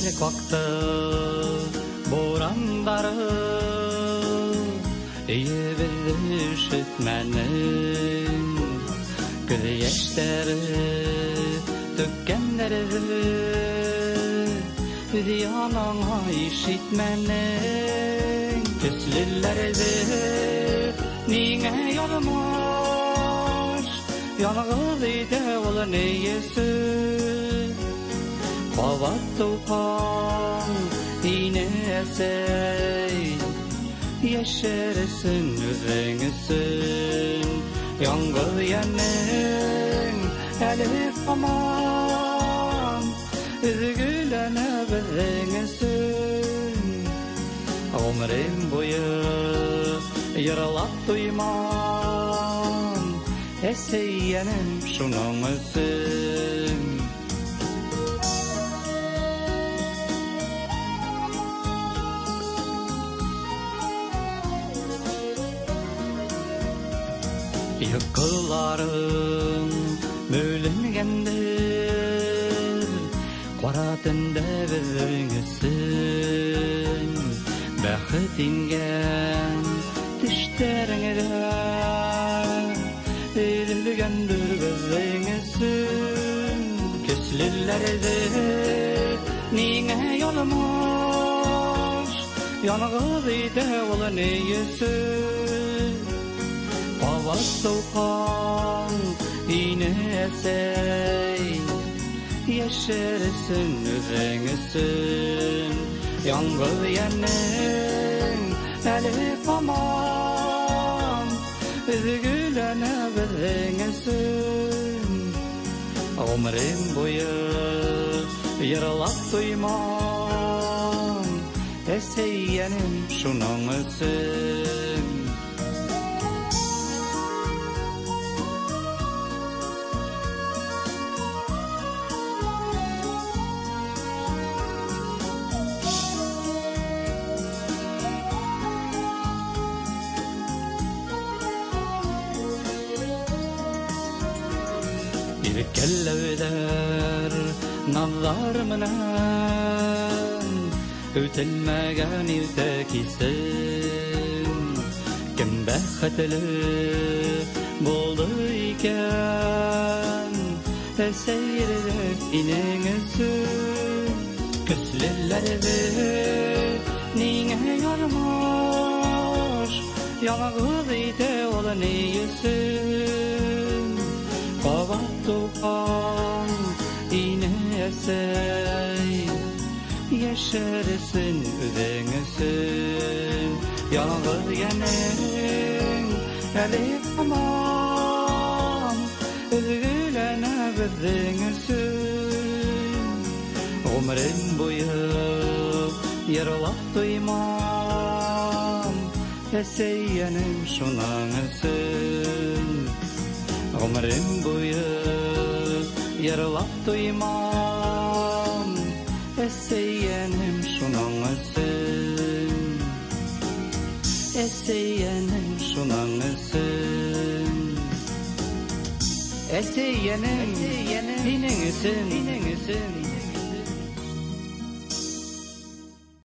Gerek vakti boranları İyi bir üşütmenin Göz yaşları dökkenleri Ziyanına işitmenin Küslüllerdi Nine yolmuş Yalnız ide ol neyesi Kavat tuğan inesey Yeşersin yüzünüsün Yangıl yenin elif aman Üzgülene bizingüsün Ömrüm boyu yaralap duymam Eseyyenim şunumüsün Yıkılarım bölüngendir Kara tünde bizingüsün Bäxit ingen düşlerine Erilgendir bizingüsün Küslüllerdi nine yolmuş Yalnız ide ol neyesün Kavat tuğan inesey Yeşersin yüzünüsün Yangıl yenin elif aman Üzgülene bizingüsün Ömrüm boyu yaralap duymam Eseyyenim şunumüsün Kelleviler nazarımdan Ötelmegen irtekisin Kim bäxetli boldu iken Eseyirler inengüsün Küslüllerdi nine yormuş Yalnız ide ol neyesün Kavat tuğan inesey Yeşersin üzüngüsün Yalnız yenin elif aman Üzgülene bizingüsün Ömrüm boyu yaralap duymam Eseyyenim şunangüsün Ömrüm boyu yaralap duymam Eseyyenim şunangüsün Eseyyenim şunangüsün Eseyyenim dinengüsün